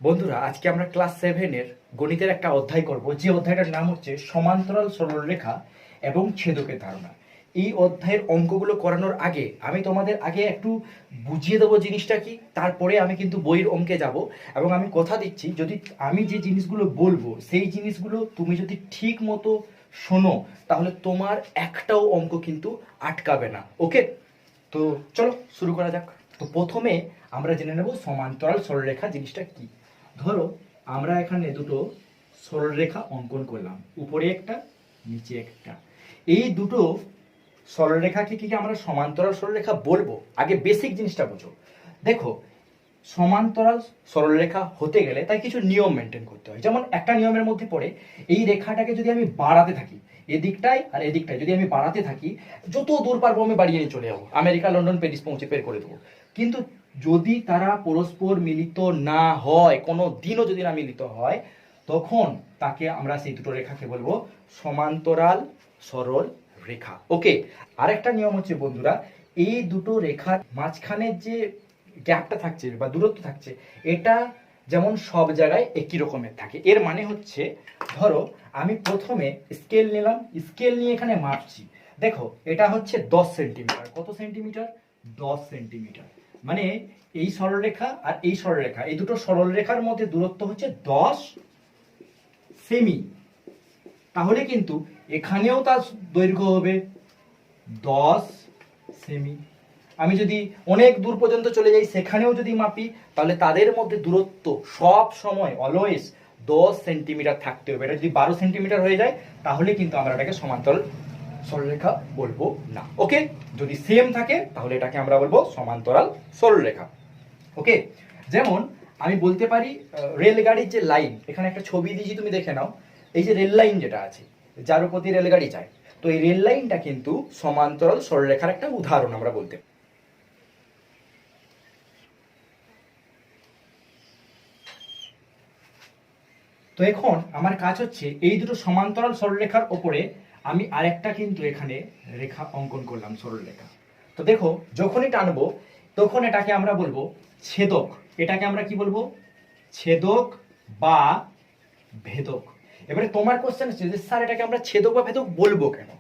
বন্ধুরা, আজকে আমরা ক্লাস 7-এর গণিতের একটা অধ্যায় করব, যে অধ্যায়টার নাম হচ্ছে সমান্তরাল সরলরেখা এবং ছেদকের ধারণা। এই অধ্যায়ের অঙ্কগুলো করানোর আগে আমি তোমাদের আগে একটু বুঝিয়ে দেবো জিনিসটা কি, তারপরে আমি কিন্তু বইয়ের অঙ্কে যাব। এবং আমি কথা দিচ্ছি, যদি আমি যে জিনিসগুলো বলবো সেই জিনিসগুলো তুমি যদি ঠিক মতো শোনো, তাহলে তোমার একটাও অঙ্ক কিন্তু আটকাবে না। ওকে, তো চলো শুরু করা যাক। তো প্রথমে আমরা জেনে নেব সমান্তরাল সরলরেখা জিনিসটা কি। ধরো আমরা এখানে দুটো সরলরেখা অঙ্কন করলাম, উপরে একটা নিচে একটা। এই দুটো সরলরেখাকে কি আমরা সমান্তরাল সরলরেখা বলবো? আগে বেসিক জিনিসটা বুঝো। দেখো, সমান্তরাল সরলরেখা হতে গেলে তাই কিছু নিয়ম মেনটেন করতে হয়। যেমন একটা নিয়মের মধ্যে পড়ে, এই রেখাটাকে যদি আমি বাড়াতে থাকি, এদিকটায় আর এদিকটায় যদি আমি বাড়াতে থাকি, যত দূর পারবো আমি বাড়িয়ে নিয়ে চলে যাবো, আমেরিকা, লন্ডন, প্যারিস পৌঁছে বের করে দেবো। কিন্তু যদি তারা পরস্পর মিলিত না হয়, কোনো দিনও যদি না মিলিত হয়, তখন তাকে আমরা সেই দুটো রেখাকে বলবো সমান্তরাল সরল রেখা। ওকে, আরেকটা নিয়ম হচ্ছে বন্ধুরা, এই দুটো রেখার মাঝখানের যে গ্যাপটা থাকছে বা দূরত্ব থাকছে, এটা যেমন সব জায়গায় একই রকমের থাকে। এর মানে হচ্ছে, ধরো আমি প্রথমে স্কেল নিলাম, স্কেল নিয়ে এখানে মাপছি। দেখো এটা হচ্ছে 10 সেন্টিমিটার। কত সেন্টিমিটার? 10 সেন্টিমিটার। মানে এই সরলরেখা আর এই সরলরেখা, এই দুটো সরলরেখার মধ্যে দূরত্ব হচ্ছে 10 সেমি। তাহলে কিন্তু এখানেও তার দৈর্ঘ্য হবে 10 সেমি। আমি যদি অনেক দূর পর্যন্ত চলে যাই, সেখানেও যদি মাপি, তাহলে তাদের মধ্যে দূরত্ব সব সময় অলওয়েজ 10 সেন্টিমিটার থাকতে হবে। এটা যদি 12 সেন্টিমিটার হয়ে যায়, তাহলে কিন্তু আমরা এটাকে সমান্তরাল সরলরেখা বলবো না। ওকে, যদি সেম থাকে তাহলে এটাকে আমরা বলবো সমান্তরাল সরলরেখা। ওকে, যেমন আমি বলতে পারি রেলগাড়ির যে লাইন, এখানে একটা ছবি দিয়েছি, তুমি দেখে নাও। এই যে রেল লাইন যেটা আছে, যার উপর দিয়ে রেলগাড়ি যায়, তো এই রেল লাইনটা কিন্তু সমান্তরাল সরলরেখার একটা উদাহরণ আমরা বলতে। তো এখন আমার কাজ হচ্ছে এই দুটো সমান্তরাল সরলরেখার ওপরে আমি আরেকটা কিন্তু এখানে রেখা অঙ্কন করলাম, সরলরেখা। তো দেখো, যখনই টানবো তখন এটাকে আমরা বলবো ছেদক। এটাকে আমরা কি বলবো? ছেদক বা ভেদক। এবারে তোমার কোশ্চেন হচ্ছে যে স্যার, এটাকে আমরা ছেদক বা ভেদক বলবো কেন?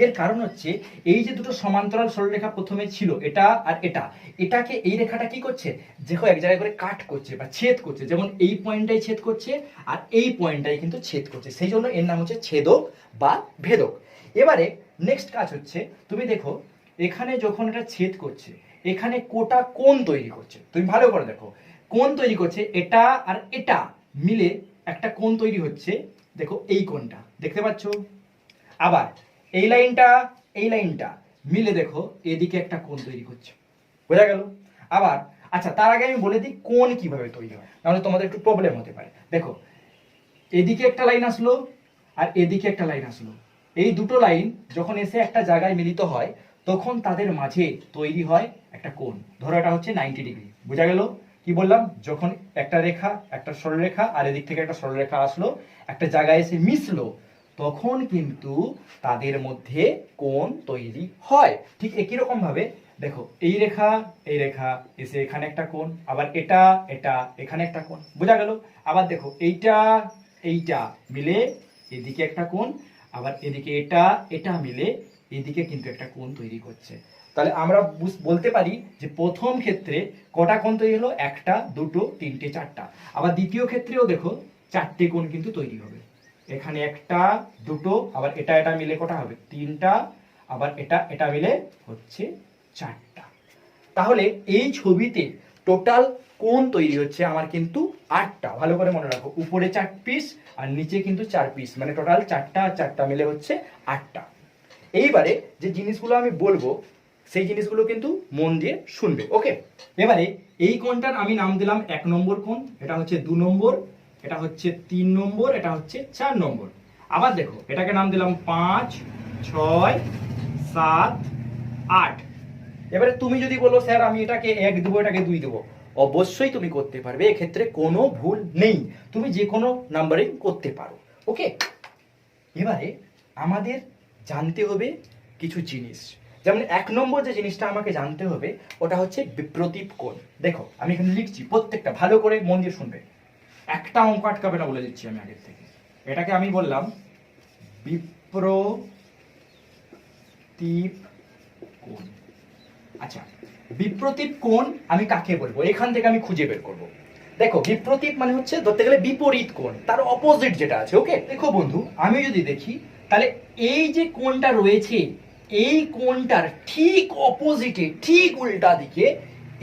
এর কারণ হচ্ছে, এই যে দুটো সমান্তরাল সরলরেখা প্রথমে ছিল, এটা আর এটা, এটাকে এই রেখাটা কি করছে, দেখো এক জায়গায় করে কাট করছে বা ছেদ করছে। যেমন এই পয়েন্টটাই ছেদ করছে আর এই পয়েন্টটাই কিন্তু ছেদ করছে, সেই জন্য এর নাম হচ্ছে ছেদক বা ভেদক। এবারে নেক্সট কাজ হচ্ছে, তুমি দেখো এখানে যখন এটা ছেদ করছে, এখানে কোটা কোণ তৈরি করছে। তুমি ভালো করে দেখো, কোণ তৈরি করছে, এটা আর এটা মিলে একটা কোণ তৈরি হচ্ছে। দেখো এই কোণটা দেখতে পাচ্ছ। আবার এই লাইনটা এই লাইনটা মিলে দেখো এদিকে একটা কোণ তৈরি করছে। বোঝা গেল? আবার আচ্ছা, তার আগে আমি বলে দিই কোণ কিভাবে তৈরি হয়, নাহলে তোমাদের একটু প্রবলেম হতে পারে। দেখো, এদিকে একটা লাইন আসলো আর এদিকে একটা লাইন আসলো। এই দুটো লাইন যখন এসে একটা জায়গায় মিলিত হয়, তখন তাদের মাঝে তৈরি হয় একটা কোণ। ধরো এটা হচ্ছে 90 ডিগ্রি। বোঝা গেল কি বললাম? যখন একটা রেখা, একটা সরলরেখা আর এদিক থেকে একটা সরলরেখা আসলো, একটা জায়গায় এসে মিশলো, তখন কিন্তু তাদের মধ্যে কোণ তৈরি হয়। ঠিক একই রকম ভাবে দেখো, এই রেখা এই রেখা এসে এখানে একটা কোণ, আবার এটা এটা এখানে একটা কোণ। বোঝা গেল? আবার দেখো এইটা এইটা মিলে এদিকে একটা কোণ, আবার এদিকে এটা এটা মিলে এদিকে কিন্তু একটা কোণ তৈরি করছে। তাহলে আমরা বলতে পারি যে প্রথম ক্ষেত্রে কটা কোণ তৈরি হলো? একটা, দুটো, তিনটে, চারটা। আবার দ্বিতীয় ক্ষেত্রেও দেখো চারটে কোণ কিন্তু তৈরি হবে। এখানে একটা, দুটো, আবার এটা এটা মিলে কটা হবে? তিনটা, আবার এটা এটা মিলে হচ্ছে চারটা। তাহলে এই ছবিতে টোটাল কোণ তৈরি হচ্ছে আমার কিন্তু 8টা। ভালো করে মনে রাখো, উপরে 4 পিস আর নিচে কিন্তু 4 পিস, মানে টোটাল 4টা আর 4টা মিলে হচ্ছে 8টা। এইবারে যে জিনিসগুলো আমি বলবো, সেই জিনিসগুলো কিন্তু মন দিয়ে শুনবে। ওকে, এবারে এই কোণটার আমি নাম দিলাম 1 নম্বর কোণ, এটা হচ্ছে 2 নম্বর, এটা হচ্ছে 3 নম্বর, এটা হচ্ছে 4 নম্বর। আবার দেখো, এটাকে নাম দিলাম 5, 6, 7, 8। এবারে তুমি যদি বলো স্যার আমি এটাকে 1 দেবো, এটাকে 2 দেবো, অবশ্যই তুমি করতে পারবে, এক্ষেত্রে কোনো ভুল নেই, তুমি যে কোনো নাম্বারিং করতে পারো। ওকে, এবারে আমাদের জানতে হবে কিছু জিনিস। যেমন 1 নম্বর যে জিনিসটা আমাকে জানতে হবে, ওটা হচ্ছে বিপ্রতীপ কোণ। দেখো আমি এখানে লিখছি, প্রত্যেকটা ভালো করে মন দিয়ে শুনবে। একটা অঙ্ক আটকাবে না বলে দিচ্ছি আমি আগের থেকে। এটাকে আমি বললাম বিপ্রতীপ কোণ। আচ্ছা, বিপ্রতীপ কোণ আমি কাকে বলবো, এখান থেকে আমি খুঁজে বের করব। দেখো, বিপ্রতীপ মানে হচ্ছে ধরতে গেলে বিপরীত কোণ, তার অপোজিট যেটা আছে। ওকে, দেখো বন্ধু, আমি যদি দেখি তাহলে এই যে কোণটা রয়েছে, এই কোণটার ঠিক অপোজিটে, ঠিক উল্টা দিকে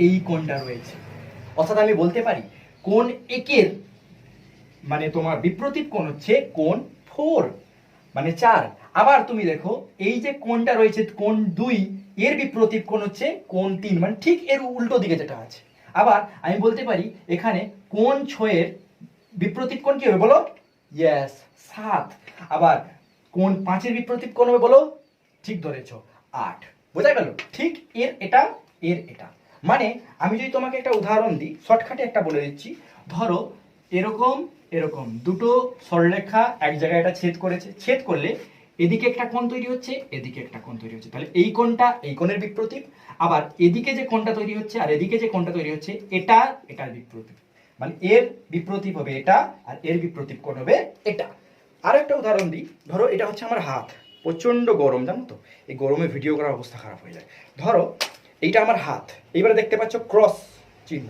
এই কোণটা রয়েছে। অর্থাৎ আমি বলতে পারি কোণ একের মানে তোমার বিপ্রতীপ কোণ হচ্ছে কোণ 4 মানে 4। আবার তুমি দেখো এই যে কোণটা রয়েছে কোণ 2, এর বিপ্রতীপ কোণ হচ্ছে কোণ 3 মানে ঠিক এর উল্টো দিকে যেটা আছে। আবার আমি বলতে পারি এখানে কোণ 6 এর বিপ্রতীপ কোণ কি হবে বলো? ইয়েস, 7। আবার কোণ 5 এর বিপ্রতীপ কোণ হবে বলো? ঠিক ধরেছো, 8। বোঝা গেল? ঠিক এর এটা, এর এটা। মানে আমি যদি তোমাকে একটা উদাহরণ দিই, শর্টকাটে একটা বলে দিচ্ছি। ধরো এরকম এরকম দুটো সরলরেখা এক জায়গায় এটা ছেদ করেছে, ছেদ করলে এদিকে একটা কোণ তৈরি হচ্ছে, এদিকে একটা কোণ তৈরি হচ্ছে। তাহলে এই কোণটা এই কোণের বিপ্রতীপ, আবার এদিকে যে কোণটা তৈরি হচ্ছে আর এদিকে যে কোণটা তৈরি হচ্ছে এটা এটার বিপ্রতীপ। মানে এর বিপ্রতীপ হবে এটা আর এর বিপ্রতীপ কোণ হবে এটা। আর একটা উদাহরণ দিই, ধরো এটা হচ্ছে আমার হাত, প্রচন্ড গরম জানো তো, এই গরমে ভিডিও করার অবস্থা খারাপ হয়ে যায়। ধরো এইটা আমার হাত, এইবারে দেখতে পাচ্ছ ক্রস চিহ্ন,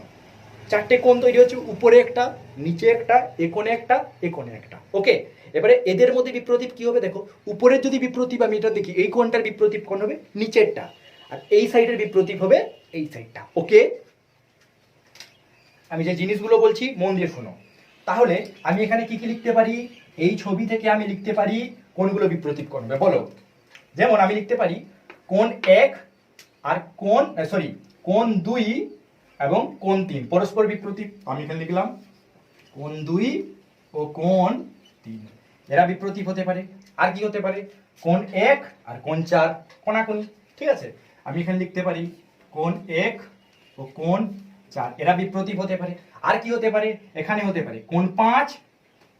4টে কোণ তৈরি হচ্ছে, উপরে একটা, নিচে একটা, এ কোণে একটা, এ কোণে একটা। ওকে, এবারে এদের মধ্যে বিপ্রতীপ কি হবে দেখো, উপরের যদি বিপ্রতীপ আমি এটা দেখি, এই কোণটার বিপ্রতীপ কোণ হবে নিচেরটা, আর এই সাইডের বিপ্রতীপ হবে এই সাইডটা। ওকে, আমি যে জিনিসগুলো বলছি মন দিয়ে শোনো। তাহলে আমি এখানে কি কি লিখতে পারি, এই ছবি থেকে আমি লিখতে পারি কোণগুলো বিপ্রতীপ কোণ হবে বলো। যেমন আমি লিখতে পারি কোণ 1 আর কোণ 2 এবং কোণ 3 পরস্পর বিপ্রতীপ। আমি এখানে লিখলাম কোণ 2 ও কোণ 3, এরা বিপ্রতীপ হতে পারে। আর কি হতে পারে, কোণ 1 আর কোণ 4 কোণাকুণি। ঠিক আছে, আমি এখানে লিখতে পারি কোণ 1 ও কোণ 4, এরা বিপ্রতীপ হতে পারে। আর কি হতে পারে, এখানে হতে পারে কোণ 5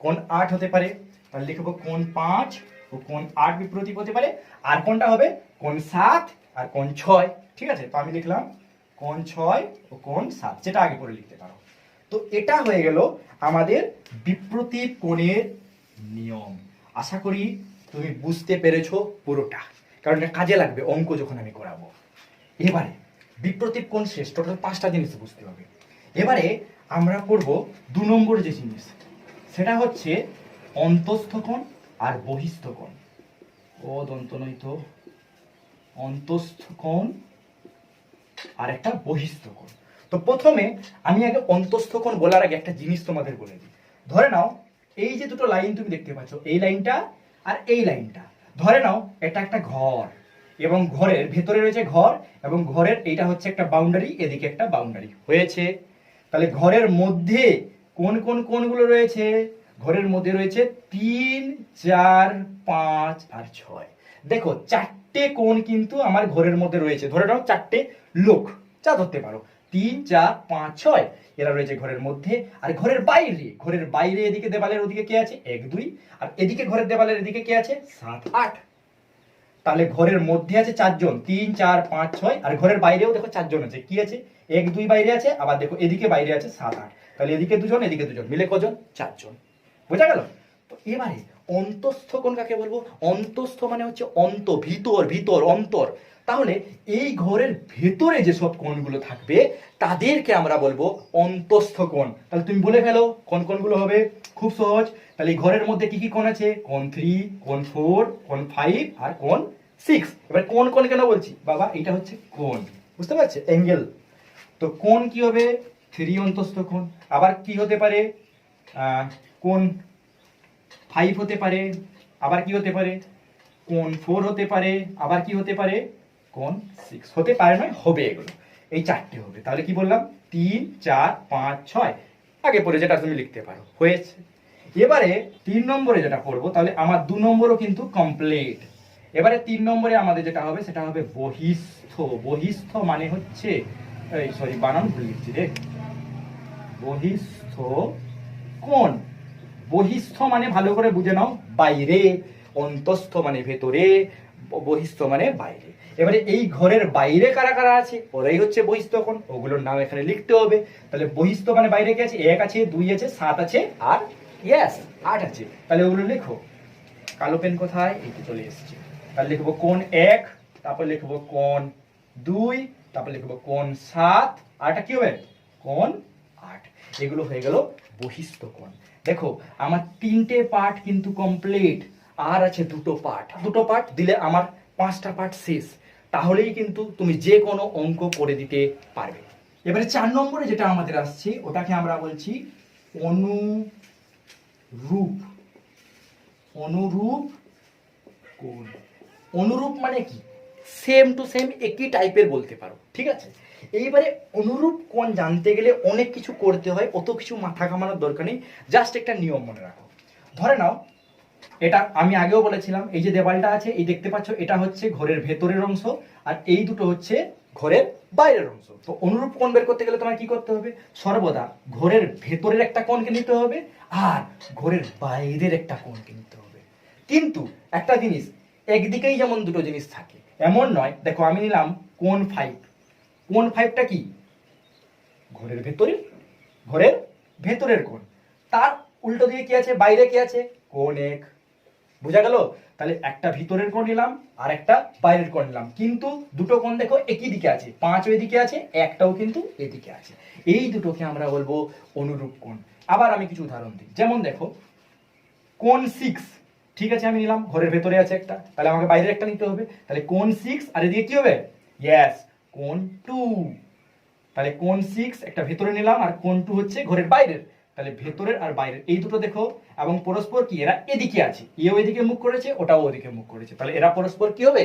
কোণ 8 হতে পারে। তাহলে লিখবো কোণ 5 ও কোণ 8 বিপ্রতীপ হতে পারে। আর কোনটা হবে কোণ 7 আর কোণ 6। ঠিক আছে, তো আমি লিখলাম কোণ 6 ও কোণ 7, যেটা আগে পরে লিখতে পারো। তো এটা হয়ে গেল আমাদের বিপ্রতীপ কোণের নিয়ম। আশা করি তুমি বুঝতে পেরেছো পুরোটা, কারণ এটা কাজে লাগবে অঙ্ক যখন আমি করাবো। এবারে বিপ্রতীপ কোণ শেষ, টোটাল 5টা জিনিস বুঝতে হবে। এবারে আমরা পড়বো 2 নম্বর যে জিনিস, সেটা হচ্ছে অন্তস্থ কোণ আর বহিস্থ কোণ। ও দন্ত নয়ত, অন্তস্থ কোণ আর একটা বহিস্থ কোণ। তো প্রথমে আমি আগে অন্তস্থ কোণ বলার আগে একটা জিনিস তোমাদের বলে দিই। ধরে নাও এই যে দুটো লাইন তুমি দেখতে পাচ্ছ, এই লাইনটা আর এই লাইনটা, ধরে নাও এটা একটা ঘর এবং ঘরের ভেতরে রয়েছে ঘর, এবং ঘরের এইটা হচ্ছে একটা বাউন্ডারি, এদিকে একটা বাউন্ডারি হয়েছে। তাহলে ঘরের মধ্যে কোন কোন কোণগুলো রয়েছে, ঘরের মধ্যে রয়েছে 3, 4, 5 আর 6। দেখো 4টে কোণ কিন্তু আমার ঘরের মধ্যে রয়েছে। ধরে নাও 4টে লোক, যা ধরতে পারো, 3, 4, 5, 6 এরা রয়েছে ঘরের মধ্যে। আর ঘরের বাইরে এদিকে দেওয়ালের ওদিকে কে আছে, 1, 2, আর এদিকে ঘরের দেওয়ালের এদিকে কে আছে, 7, 8। তাহলে ঘরের মধ্যে আছে 4 জন, 3, 4, 5, 6, আর ঘরের বাইরেও দেখো 4 জন আছে। কি আছে, 1, 2 বাইরে আছে, আবার দেখো এদিকে বাইরে আছে 7, 8। তাহলে এদিকে 2 জন, এদিকে 2 জন, মিলে কজন, 4 জন। বোঝা গেল? তো এবারে অন্তস্থ কোণ কাকে বলবো? অন্তস্থ মানে হচ্ছে অন্ত, ভিতর, ভিতর, অন্তর। তাহলে এই ঘরের ভেতরে যে সব কোণগুলো থাকবে তাদেরকে আমরা বলবো অন্তস্থ কোণ। তাহলে তুমি বলে ফেলো কোন কোণগুলো হবে, খুব সহজ। তাহলে এই ঘরের মধ্যে কি কি কোণ আছে, কোণ 3, কোণ 4, কোণ 5 আর কোণ 6। এবার কোণ কোণ কেন বলছি বাবা, এটা হচ্ছে কোণ, বুঝতে পারছে, অ্যাঙ্গেল। তো কোণ কি হবে, 3 অন্তস্থ কোণ। আবার কি হতে পারে, কোণ 5 হতে পারে, আবার কি হতে পারে, কোণ 4 হতে পারে, আবার কি হতে পারে, কোণ 6 হতে পারে, নয় হবে, এগুলো এই 4টে হবে। তাহলে কি বললাম, 3, 4, 5, 6 আগে পরে যেটা তুমি লিখতে পারো, হয়েছে। এবারে 3 নম্বরে যেটা পড়বো, তাহলে আমার 2 নম্বরও কিন্তু কমপ্লিট। এবারে 3 নম্বরে আমাদের যেটা হবে সেটা হবে বহিস্থ। বহিস্থ মানে হচ্ছে, এই সরি বানান ভুল লিখছি রে, বহিস্থ কোণ। বহিস্থ মানে ভালো করে বুঝে নাও বাইরে, অন্তস্থ মানে ভেতরে, বহিস্থ মানে বাইরে। এবারে এই ঘরের বাইরে কারা কারা আছে, ওরাই হচ্ছে বহিস্থ কোণ, ওগুলোর নাম এখানে লিখতে হবে। তাহলে বহিস্থ মানে বাইরে কি আছে, 1 আছে, 2 আছে, 7 আছে, আর 8 আছে। তাহলে ওগুলো লিখো। কালো পেন কোথায়, এই তো চলে এসেছে। তাহলে লিখবো কোণ 1, তারপর লিখবো কোণ 2, তারপর লিখবো কোণ 7, আর এটা কি হবে, কোণ 8। এগুলো হয়ে গেল বহিস্থ কোণ। দেখো আমার 3টে পার্ট কিন্তু কমপ্লিট, আর আছে 2টো পার্ট। 2টো পার্ট দিলে আমার 5টা পার্ট শেষ। তাহলেই কিন্তু তুমি যে কোনো অঙ্ক করে দিতে পারবে। এবারে 4 নম্বরে যেটা আমাদের আসছে ওটাকে আমরা বলছি অনুরূপ। অনুরূপ কোণ। অনুরূপ মানে কি, সেম টু সেম, একই টাইপের বলতে পারো, ঠিক আছে। এইবারে অনুরূপ কোণ জানতে গেলে অনেক কিছু করতে হয়, অত কিছু মাথা ঘামানোর দরকার নেই, জাস্ট একটা নিয়ম মনে রাখো। ধরে নাও এটা আমি আগেও বলেছিলাম, এই যে দেওয়ালটা আছে, এই দেখতে পাচ্ছ, এটা হচ্ছে ঘরের ভেতরের অংশ, আর এই দুটো হচ্ছে ঘরের বাইরের অংশ। তো অনুরূপ কোণ বের করতে গেলে তোমার কি করতে হবে, সর্বদা ঘরের ভেতরের একটা কোণকে নিতে হবে, আর ঘরের বাইরের একটা কোণকে নিতে হবে। কিন্তু একটা জিনিস, একদিকেই যেমন দুটো জিনিস থাকে এমন নয়। দেখো আমি নিলাম কোণ 5। কোণ 5টা কি, ঘরের ভেতরের কোণ। তার উল্টো দিকে কি আছে, বাইরে কি আছে, কোণ 1। বুঝা গেল? তাহলে একটা ভিতরের কোণ নিলাম আর একটা বাইরের কোণ নিলাম, কিন্তু দুটো কোণ দেখো একই দিকে আছে, 5 ওই দিকে আছে, একটাও কিন্তু এদিকে আছে। এই দুটোকে আমরা বলবো অনুরূপ কোণ। আবার আমি কিছু উদাহরণ দিই, যেমন দেখো কোণ 6, ঠিক আছে, আমি নিলাম, ঘরের ভেতরে আছে একটা, তাহলে আমাকে বাইরের একটা নিতে হবে। তাহলে কোণ 6 আর এদিকে কি হবে, ইয়েস, কোণ 2। তাহলে কোণ 6 একটা ভেতরে নিলাম, আর কোণ 2 হচ্ছে ঘরের বাইরের। তাহলে ভেতরের আর বাইরের এই দুটো দেখো, এবং পরস্পর কি, এরা এদিকে আছে, এও এদিকে মুখ করেছে, ওটাও ওদিকে মুখ করেছে, তাহলে এরা পরস্পর কি হবে,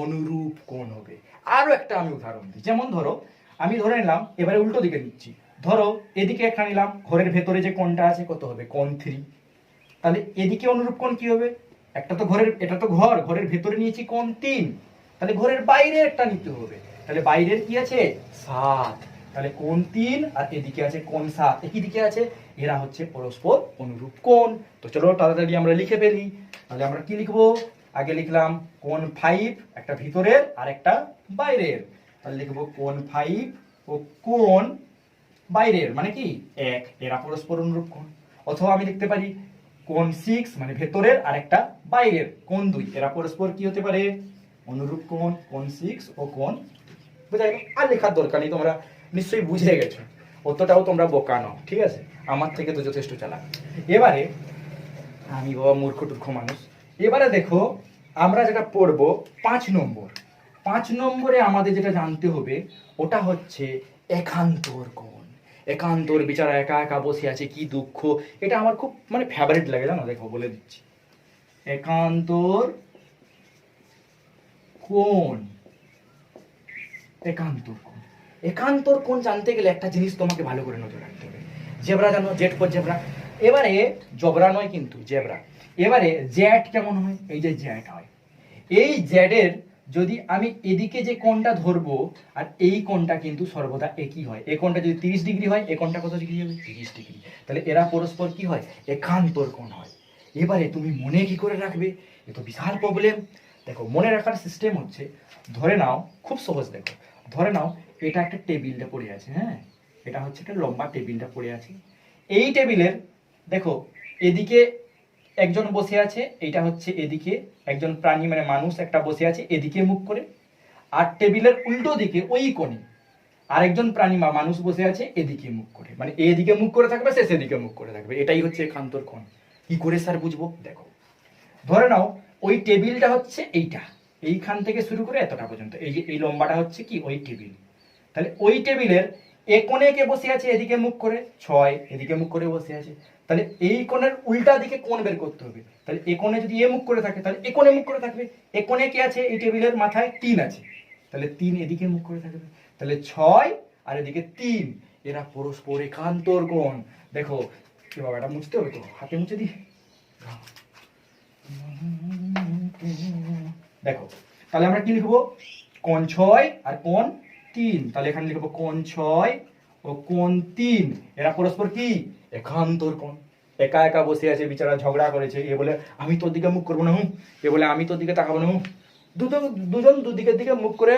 অনুরূপ কোণ হবে। আরো একটা আমি উদাহরণ দিই, যেমন ধরো আমি ধরে নিলাম, এবারে উল্টো দিকে নিচ্ছি, ধরো এদিকে একটা নিলাম, ঘরের ভেতরে যে কোণটা আছে কত হবে, কোণ 3। তাহলে এদিকে অনুরূপ কোণ কি হবে, একটা তো ঘরের, এটা তো ঘরের ভেতরে নিয়েছি কোণ 3, তাহলে ঘরের বাইরে একটা নিতে হবে, তাহলে বাইরের কি আছে, 7। তাহলে কোণ 3 আর এদিকে আছে কোণ 7, একই দিকে আছে, এরা হচ্ছে পরস্পর অনুরূপ কোণ। তো চলো তাড়াতাড়ি আমরা লিখে ফেলি। তাহলে আমরা কি লিখবো, আগে লিখলাম কোণ 5, একটা ভিতরের আর একটা বাইরের। তাহলে লিখবো কোণ 5 ও কোণ বাইরের মানে কি 1, এরা পরস্পর অনুরূপ কোণ। অথবা আমি লিখতে পারি কোণ 6 মানে ভেতরের আর একটা বাইরের, কোণ 2, এরা পরস্পর কি হতে পারে, অনুরূপ কোণ। কোণ 6 ও কোণ, বুঝা গেল? আর লেখার দরকার নেই, তোমরা নিশ্চয়ই বুঝে গেছো, অতটাও তোমরা বোকা নও, ঠিক আছে, আমার থেকে তো যথেষ্ট চালাক। এবারে আমি বাবা মূর্খ টুর্খ মানুষ। এবারে দেখো আমরা যেটা পড়বো 5 নম্বর। 5 নম্বরে আমাদের যেটা জানতে হবে ওটা হচ্ছে একান্তর কোণ। একান্তর বিচারা একা একা বসে আছে, কি দুঃখ, এটা আমার খুব মানে ফেভারিট লাগে, জানো, দেখো বলে দিচ্ছি। একান্তর কোণ, একান্তর কোণ। একান্তর কোণ জানতে গেলে একটা জিনিস তোমাকে ভালো করে নজর রাখতে হবে। জেব্রা জানো, জেড ফর জেব্রা। এবারে জবরা নয় কিন্তু জেব্রা। এবারে জ্যাড কেমন হয়, এই যে জ্যাড হয়, এই জ্যাডের যদি আমি এদিকে যে কোণটা ধরবো আর এই কোণটা কিন্তু সর্বদা একই হয়। এই কোণটা যদি 30 ডিগ্রি হয়, এই কোণটা কত ডিগ্রি হবে, 30 ডিগ্রি। তাহলে এরা পরস্পর কি হয়, একান্তর কোণ হয়। এবারে তুমি মনে কি করে রাখবে, এ তো বিশাল প্রবলেম। দেখো মনে রাখার সিস্টেম হচ্ছে, ধরে নাও, খুব সহজ, দেখো ধরে নাও এটা একটা টেবিলটা পড়ে আছে, হ্যাঁ, এটা হচ্ছে একটা লম্বা টেবিলটা পড়ে আছে। এই টেবিলের দেখো এদিকে একজন বসে আছে, এইটা হচ্ছে এদিকে একজন প্রাণী মানে মানুষ একটা বসে আছে এদিকে মুখ করে, আর টেবিলের উল্টো দিকে ওই কোণে আরেকজন প্রাণী বা মানুষ বসে আছে এদিকে মুখ করে, মানে এদিকে মুখ করে থাকবে, সে সেদিকে মুখ করে থাকবে। এটাই হচ্ছে একান্তর কোণ। কি করে স্যার বুঝবো, দেখো ধরে নাও ওই টেবিলটা হচ্ছে এইটা, এইখান থেকে শুরু করে এতটা পর্যন্ত, এই যে এই লম্বাটা হচ্ছে কি ওই টেবিল। তাহলে ওই টেবিলের এ কোণে কে বসে আছে এদিকে মুখ করে, 6 এদিকে মুখ করে বসে আছে। তাহলে এই কোণের উল্টা দিকে কোণ বের করতে হবে। তাহলে এ কোণে যদি এ মুখ করে থাকে তাহলে এ কোণে মুখ করে থাকবে। এ কোণে কি আছে, এই টেবিলের মাথায় 3 আছে, তাহলে 3 এদিকে মুখ করে থাকবে। তাহলে 6 আর এদিকে 3, এরা পরস্পর একান্তর কোণ। দেখো কি বাবা, এটা মুছতে হবে তো, হাতে মুছে দি। দেখো তাহলে আমরা কি লিখবো, কোণ 6 আর কোণ 3। তাহলে এখানে লিখবো কোণ 6 ও কোণ 3, এরা পরস্পর কি একান্তর কোণ। একা একা বসে আছে, বিচারা ঝগড়া করেছে, এ বলে আমি তোর দিকে মুখ করবো না, এ বলে আমি তোর দিকে তাকাবো না, দুজন দুদিকের দিকে মুখ করে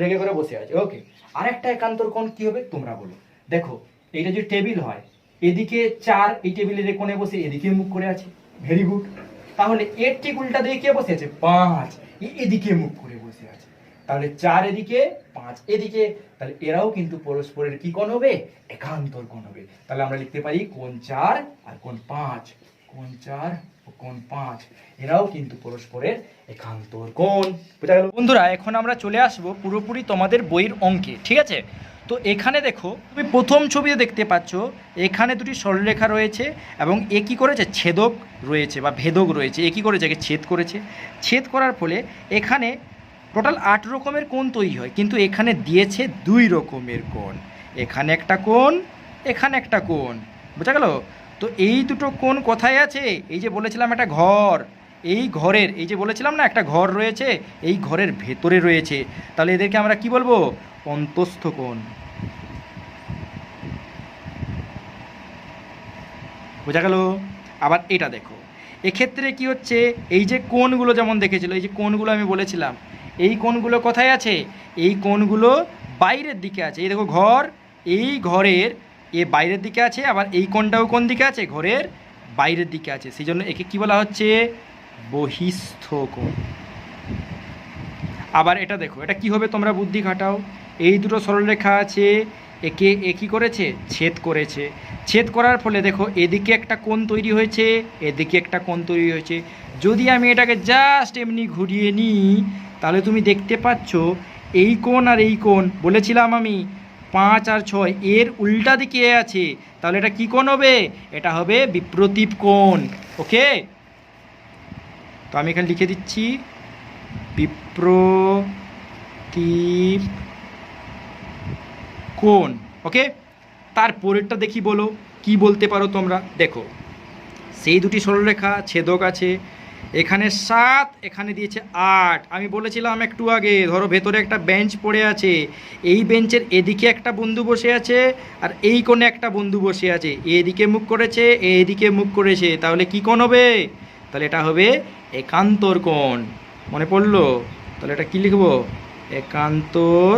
রেগে করে বসে আছে। ওকে, আরেকটা একান্তর কোণ কি হবে তোমরা বলো। দেখো এইটা যে টেবিল হয়, এদিকে 4, এই টেবিলের কোণে বসে এদিকে মুখ করে আছে। Very good. তাহলে এর ঠিক উল্টা দিকে কে বসে আছে? 5, এদিকে মুখ করে বসে আছে। তাহলে 4 এদিকে, 5 এদিকে, তাহলে এরাও কিন্তু পরস্পরের কি কোণ হবে? একান্তর কোণ হবে। তাহলে আমরা লিখতে পারি কোণ 4 আর কোণ 5, কোণ 4 ও কোণ 5 এরাও কিন্তু পরস্পরের একান্তর কোণ। বুঝা গেল? বন্ধুরা, এখন আমরা চলে আসব পুরোপুরি তোমাদের বইয়ের অঙ্কে, ঠিক আছে? তো এখানে দেখো, তুমি প্রথম ছবিতে দেখতে পাচ্ছ এখানে দুটি সরলরেখা রয়েছে এবং এ কী করেছে? ছেদক রয়েছে বা ভেদক রয়েছে। এ কী করেছে? একে ছেদ করেছে। ছেদ করার ফলে এখানে টোটাল 8 রকমের কোণ তৈরি হয়, কিন্তু এখানে দিয়েছে 2 রকমের কোণ। এখানে একটা কোণ, এখানে একটা কোণ। বোঝা গেল? তো এই দুটো কোণ কোথায় আছে? এই যে বলেছিলাম একটা ঘর, এই ঘরের, এই যে বলেছিলাম না একটা ঘর রয়েছে, এই ঘরের ভেতরে রয়েছে। তাহলে এদেরকে আমরা কি বলবো? অন্তস্থ কোণ। বোঝা গেল? আবার এটা দেখো, এক্ষেত্রে কি হচ্ছে? এই যে কোণগুলো যেমন দেখেছিল, এই যে কোণগুলো আমি বলেছিলাম, এই কোণগুলো কোথায় আছে? এই কোণগুলো বাইরের দিকে আছে। এই দেখো ঘর, এই ঘরের এ বাইরের দিকে আছে, আবার এই কোণটাও কোন দিকে আছে? ঘরের বাইরের দিকে আছে। সেই জন্য একে কি বলা হচ্ছে? বহিস্থ কোণ। আবার এটা দেখো, এটা কি হবে? তোমরা বুদ্ধি খাটাও। এই দুটো সরলরেখা আছে, একে কী করেছে? ছেদ করেছে। ছেদ করার ফলে দেখো এদিকে একটা কোণ তৈরি হয়েছে, এদিকে একটা কোণ তৈরি হয়েছে। যদি আমি এটাকে জাস্ট এমনি ঘুরিয়ে নিই, তাহলে তুমি দেখতে পাচ্ছ এই কোণ আর এই কোণ, বলেছিলাম আমি 5 আর 6 এর উল্টা দিকে আছে। তাহলে এটা কি কোণ হবে? এটা হবে বিপ্রতীপ কোণ। ওকে, তো আমি এখানে লিখে দিচ্ছি বিপ্রতীপ কোণ। ওকে, তারপরেরটা দেখি, বলো কি বলতে পারো তোমরা। দেখো সেই দুটি সরলরেখা ছেদক আছে, এখানে 7, এখানে দিয়েছে 8। আমি বলেছিলাম একটু আগে, ধরো ভেতরে একটা বেঞ্চ পড়ে আছে, এই বেঞ্চের এদিকে একটা বন্ধু বসে আছে আর এই কোণে একটা বন্ধু বসে আছে। এদিকে মুখ করেছে, এদিকে মুখ করেছে, তাহলে কি কোণ হবে? তাহলে এটা হবে একান্তর কোণ। মনে পড়লো? তাহলে এটা কি লিখবো? একান্তর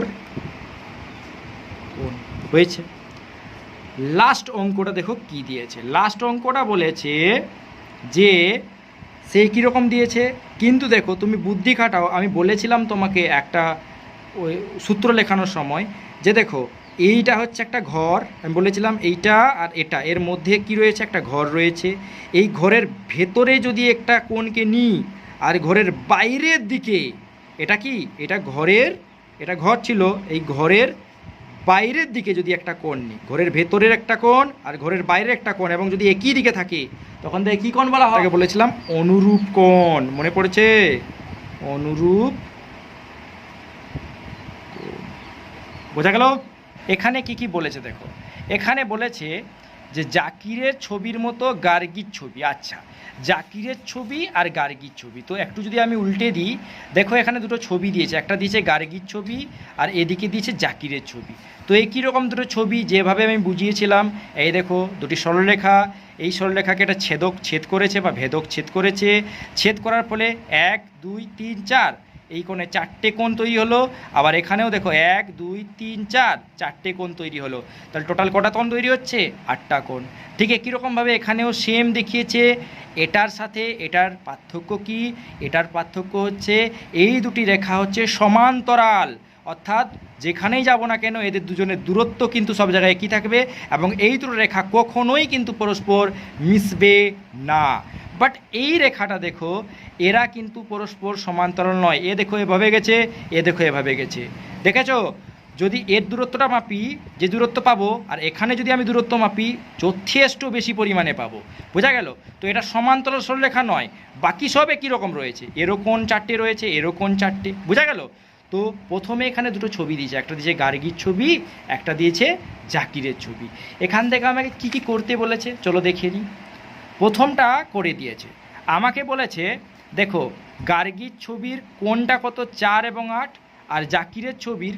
কোণ। হয়েছে। লাস্ট অঙ্কটা দেখো কি দিয়েছে। লাস্ট অঙ্কটা বলেছে যে সে কীরকম দিয়েছে, কিন্তু দেখো তুমি বুদ্ধি খাটাও। আমি বলেছিলাম তোমাকে একটা ওই সূত্র লেখানোর সময় যে দেখো এইটা হচ্ছে একটা ঘর, আমি বলেছিলাম এইটা আর এটা এর মধ্যে কি রয়েছে? একটা ঘর রয়েছে। এই ঘরের ভেতরে যদি একটা কোণকে নিই আর ঘরের বাইরের দিকে, এটা কি? এটা ঘরের, এটা ঘর ছিল, এই ঘরের বাইরের দিকে যদি একটা কোণ নিই, ঘরের ভেতরের একটা কোণ আর ঘরের বাইরের একটা কোণ, এবং যদি একই দিকে থাকে, তখন তাকে কী কোণ বলা হয়? তাকে বলেছিলাম অনুরূপ কোণ। মনে পড়েছে? অনুরূপ। বোঝা গেল? এখানে কি কি বলেছে দেখো, এখানে বলেছে যে জাকিরের ছবির মতো গার্গীর ছবি। আচ্ছা, জাকিরের ছবি আর গার্গীর ছবি, তো একটু যদি আমি উল্টে দিই, দেখো এখানে দুটো ছবি দিয়েছে, একটা দিয়েছে গার্গীর ছবি আর এদিকে দিয়েছে জাকিরের ছবি। তো এই কীরকম দুটো ছবি, যেভাবে আমি বুঝিয়েছিলাম, এই দেখো দুটি সরলরেখা, এই সরলরেখাকে একটা ছেদ করেছে বা ভেদক ছেদ করেছে। ছেদ করার ফলে 1 2 3 4 এই কোণে 4টে কোণ তৈরি হলো। আবার এখানেও দেখো 1 2 3 4 4টে কোণ তৈরি হলো। তাহলে টোটাল কটা কোণ তৈরি হচ্ছে? 8টা কোণ। ঠিক একই রকমভাবে এখানেও সেম দেখিয়েছে। এটার সাথে এটার পার্থক্য কি? এটার পার্থক্য হচ্ছে এই দুটি রেখা হচ্ছে সমান্তরাল, অর্থাৎ যেখানেই যাব না কেন এদের দুজনের দূরত্ব কিন্তু সব জায়গায় একই থাকবে, এবং এই দুটো রেখা কখনোই কিন্তু পরস্পর মিশবে না। বাট এই রেখাটা দেখো, এরা কিন্তু পরস্পর সমান্তরাল নয়। এ দেখো এভাবে গেছে, এ দেখো এভাবে গেছে। দেখেছো? যদি এর দূরত্বটা মাপি, যে দূরত্ব পাবো, আর এখানে যদি আমি দূরত্ব মাপি, যথেষ্ট বেশি পরিমাণে পাবো। বোঝা গেল? তো এটা সমান্তরাল সরলরেখা নয়, বাকি সব একই রকম রয়েছে। এরও কোণ 4টে রয়েছে, এরও কোণ 4টে। বোঝা গেল? তো প্রথমে এখানে দুটো ছবি দিয়েছে, একটা দিয়েছে গার্গীর ছবি, একটা দিয়েছে জাকিরের ছবি। এখান থেকে আমাকে কি কি করতে বলেছে চলো দেখে নিই। প্রথমটা করে দিয়েছে, আমাকে বলেছে দেখো গার্গীর ছবির কোণটা কত? 4 এবং 8, আর জাকিরের ছবির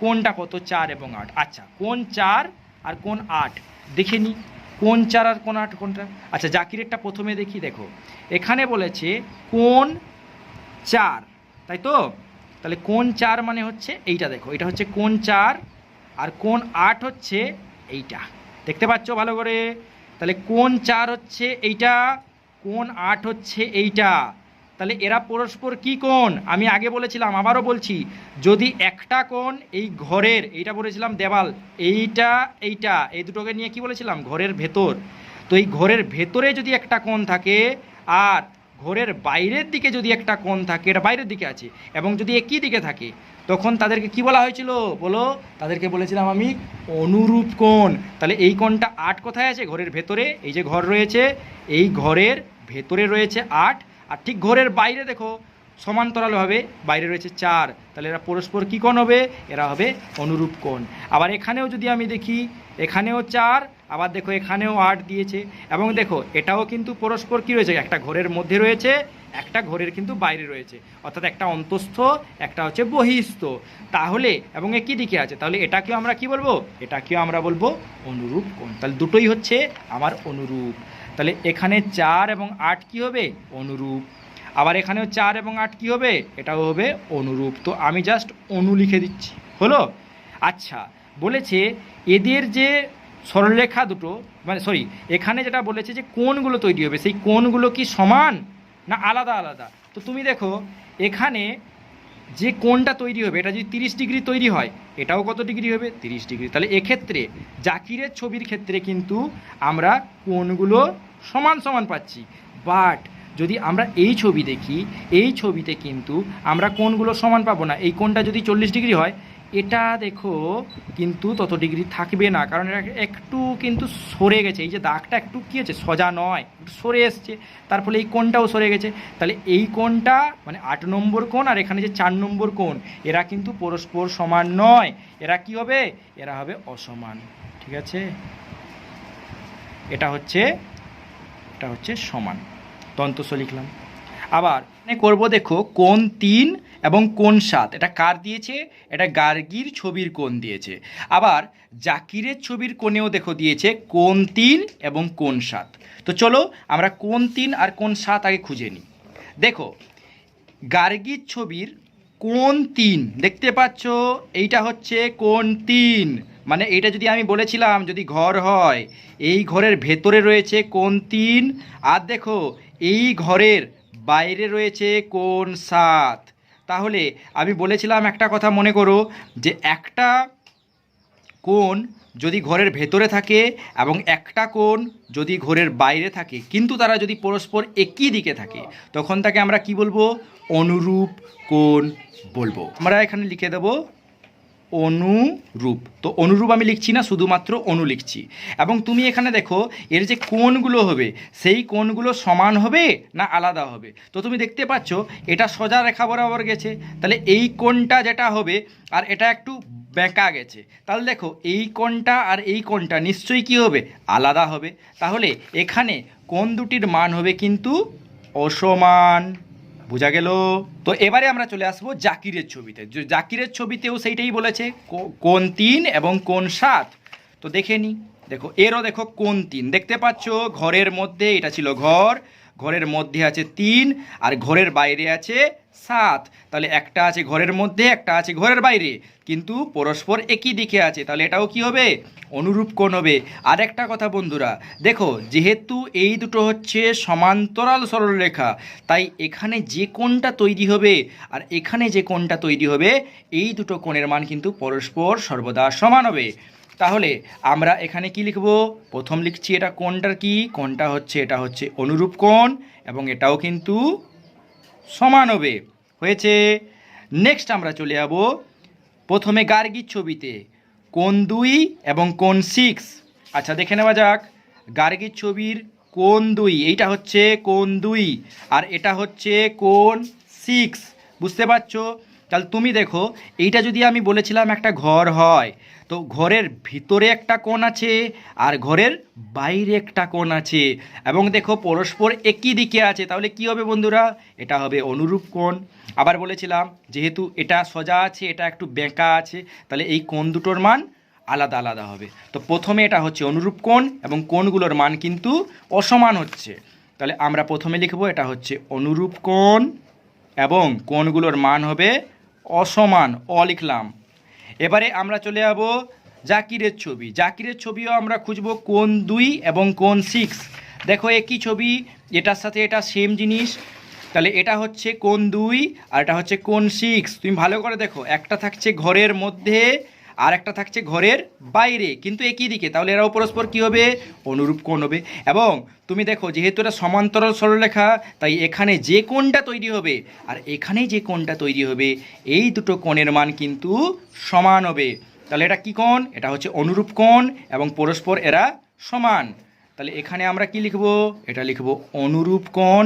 কোণটা কত? 4 এবং 8। আচ্ছা, কোণ 4 আর কোণ 8 দেখে নিই। কোণ 4 আর কোণ 8 কোনটা? আচ্ছা, জাকিরেরটা প্রথমে দেখি। দেখো এখানে বলেছে কোণ 4, তাই তো? তাহলে কোণ 4 মানে হচ্ছে এইটা, দেখো এটা হচ্ছে কোণ 4, আর কোণ 8 হচ্ছে এইটা, দেখতে পাচ্ছ ভালো করে? তাহলে কোণ 4 হচ্ছে এইটা, কোণ 8 হচ্ছে এইটা। তাহলে এরা পরস্পর কি কোণ? আমি আগে বলেছিলাম, আবারও বলছি, যদি একটা কোণ এই ঘরের, এইটা বলেছিলাম দেওয়াল, এইটা এইটা এই দুটোকে নিয়ে কি বলেছিলাম, ঘরের ভেতর। তো এই ঘরের ভেতরে যদি একটা কোণ থাকে আর ঘরের বাইরের দিকে যদি একটা কোণ থাকে, এটা বাইরের দিকে আছে, এবং যদি একই দিকে থাকে, তখন তাদেরকে কি বলা হয়েছিল বলো? তাদেরকে বলেছিলাম আমি অনুরূপ কোণ। তাহলে এই কোণটা 8 কোথায় আছে? ঘরের ভেতরে। এই যে ঘর রয়েছে, এই ঘরের ভেতরে রয়েছে 8, আর ঠিক ঘরের বাইরে দেখো সমান্তরালভাবে বাইরে রয়েছে 4। তাহলে এরা পরস্পর কী কোণ হবে? এরা হবে অনুরূপ কোণ। আবার এখানেও যদি আমি দেখি, এখানেও 4, আবার দেখো এখানেও 8 দিয়েছে, এবং দেখো এটাও কিন্তু পরস্পর কী রয়েছে? একটা ঘরের মধ্যে রয়েছে, একটা ঘরের কিন্তু বাইরে রয়েছে, অর্থাৎ একটা অন্তঃস্থ, একটা হচ্ছে বহিঃস্থ। তাহলে এবং একই দিকে আছে, তাহলে এটাকেও আমরা কি বলবো? এটাকেও আমরা বলবো অনুরূপ কোণ। তাহলে দুটোই হচ্ছে আমার অনুরূপ। তাহলে এখানে 4 এবং 8 কি হবে? অনুরূপ। আবার এখানেও 4 এবং 8 কি হবে? এটাও হবে অনুরূপ। তো আমি জাস্ট অনু লিখে দিচ্ছি, হলো? আচ্ছা, বলেছে এদের যে সরলরেখা দুটো, মানে সরি, এখানে যেটা বলেছে যে কোণগুলো তৈরি হবে, সেই কোণগুলো কি সমান না আলাদা আলাদা? তো তুমি দেখো এখানে যে কোণটা তৈরি হবে, এটা যদি 30 ডিগ্রি তৈরি হয়, এটাও কত ডিগ্রি হবে? 30 ডিগ্রি। তাহলে এক্ষেত্রে জাকিরের ছবির ক্ষেত্রে কিন্তু আমরা কোণগুলো সমান সমান পাচ্ছি। বাট যদি আমরা এই ছবি দেখি, এই ছবিতে কিন্তু আমরা কোণগুলো সমান পাবো না। এই কোণটা যদি 40 ডিগ্রি হয়, এটা দেখো কিন্তু তত ডিগ্রি থাকবে না, কারণ এটা একটু কিন্তু সরে গেছে। এই যে দাগটা একটু কী হচ্ছে, সোজা নয়, একটু সরে এসছে, তার ফলে এই কোণটাও সরে গেছে। তাহলে এই কোণটা মানে 8 নম্বর কোণ, আর এখানে যে 4 নম্বর কোণ, এরা কিন্তু পরস্পর সমান নয়। এরা কি হবে? এরা হবে অসমান। ঠিক আছে, এটা হচ্ছে সমান। দন্তস্ব লিখলাম। আবার করব, দেখো কোণ 3 এবং কোণ 7, এটা কার দিয়েছে? এটা গার্গীর ছবির কোণ দিয়েছে। আবার জাকিরের ছবির কোণেও দেখো দিয়েছে কোণ 3 এবং কোণ 7। তো চলো আমরা কোণ 3 আর কোণ 7 আগে খুঁজে নিই। দেখো গার্গীর ছবির কোণ 3 দেখতে পাচ্ছ, এইটা হচ্ছে কোণ 3, মানে এইটা যদি আমি বলেছিলাম যদি ঘর হয়, এই ঘরের ভেতরে রয়েছে কোণ 3, আর দেখো এই ঘরের বাইরে রয়েছে কোণ 7। তাহলে আমি বলেছিলাম একটা কথা মনে করো, যে একটা কোণ যদি ঘরের ভেতরে থাকে এবং একটা কোণ যদি ঘরের বাইরে থাকে, কিন্তু তারা যদি পরস্পর একই দিকে থাকে, তখন তাকে আমরা কি বলবো? অনুরূপ কোণ বলবো। আমরা এখানে লিখে দেব অনুরূপ। তো অনুরূপ আমি লিখছি না, শুধুমাত্র অনু লিখছি। এবং তুমি এখানে দেখো এর যে কোণগুলো হবে, সেই কোণগুলো সমান হবে না আলাদা হবে? তো তুমি দেখতে পাচ্ছ এটা সোজা রেখা বরাবর গেছে, তাহলে এই কোণটা যেটা হবে, আর এটা একটু বেঁকা গেছে, তাহলে দেখো এই কোণটা আর এই কোণটা নিশ্চয়ই কি হবে? আলাদা হবে। তাহলে এখানে কোণ দুটির মান হবে কিন্তু অসমান। বোঝা গেল? তো এবারে আমরা চলে আসবো জাকিরের ছবিতে। জাকিরের ছবিতেও সেইটাই বলেছে, কোণ 3 এবং কোণ 7। তো দেখে নি, দেখো এরও দেখো কোণ 3 দেখতে পাচ্ছ, ঘরের মধ্যে এটা ছিল ঘর, ঘরের মধ্যে আছে 3, আর ঘরের বাইরে আছে 7। তাহলে একটা আছে ঘরের মধ্যে, একটা আছে ঘরের বাইরে, কিন্তু পরস্পর একই দিকে আছে, তাহলে এটাও কি হবে? অনুরূপ কোণ হবে। আর একটা কথা বন্ধুরা, দেখো যেহেতু এই দুটো হচ্ছে সমান্তরাল সরলরেখা, তাই এখানে যে কোণটা তৈরি হবে আর এখানে যে কোণটা তৈরি হবে, এই দুটো কোণের মান কিন্তু পরস্পর সর্বদা সমান হবে। তাহলে আমরা এখানে কি লিখব? প্রথম লিখছি এটা কোণটার কি, কোণটা হচ্ছে, এটা হচ্ছে অনুরূপ কোণ, এবং এটাও কিন্তু সমান হবে। হয়েছে। নেক্সট আমরা চলে যাব প্রথমে গার্গীর ছবিতে কোণ 2 এবং কোণ 6। আচ্ছা দেখে নেওয়া যাক গার্গীর ছবির কোণ 2, এইটা হচ্ছে কোণ 2, আর এটা হচ্ছে কোণ 6। বুঝতে পারছো? তাহলে তুমি দেখো এইটা যদি আমি বলেছিলাম একটা ঘর হয়, তো ঘরের ভিতরে একটা কোণ আছে আর ঘরের বাইরে একটা কোণ আছে, এবং দেখো পরস্পর একই দিকে আছে, তাহলে কি হবে বন্ধুরা? এটা হবে অনুরূপ কোণ। আবার বলেছিলাম যেহেতু এটা সোজা আছে, এটা একটু বেঁকা আছে, তাহলে এই কোণ দুটোর মান আলাদা আলাদা হবে। তো প্রথমে এটা হচ্ছে অনুরূপ কোণ, এবং কোণগুলোর মান কিন্তু অসমান হচ্ছে। তাহলে আমরা প্রথমে লিখব এটা হচ্ছে অনুরূপ কোণ, এবং কোণগুলোর মান হবে অসমান, অ লিখলাম। এবারে আমরা চলে যাব জাকিরের ছবি। জাকিরের ছবিও আমরা খুঁজব কোণ 2 এবং কোণ 6। দেখো একই ছবি, এটার সাথে এটা সেম জিনিস, তাহলে এটা হচ্ছে কোণ 2 আর এটা হচ্ছে কোণ 6। তুমি ভালো করে দেখো, একটা থাকছে ঘরের মধ্যে আর একটা থাকছে ঘরের বাইরে, কিন্তু একই দিকে, তাহলে এরাও পরস্পর কী হবে? অনুরূপ কোণ হবে। এবং তুমি দেখো যেহেতু এটা সমান্তরাল সরলরেখা, তাই এখানে যে কোণটা তৈরি হবে আর এখানে যে কোণটা তৈরি হবে, এই দুটো কোণের মান কিন্তু সমান হবে। তাহলে এটা কি কোণ? এটা হচ্ছে অনুরূপ কোণ এবং পরস্পর এরা সমান। তাহলে এখানে আমরা কি লিখব? এটা লিখব অনুরূপ কোণ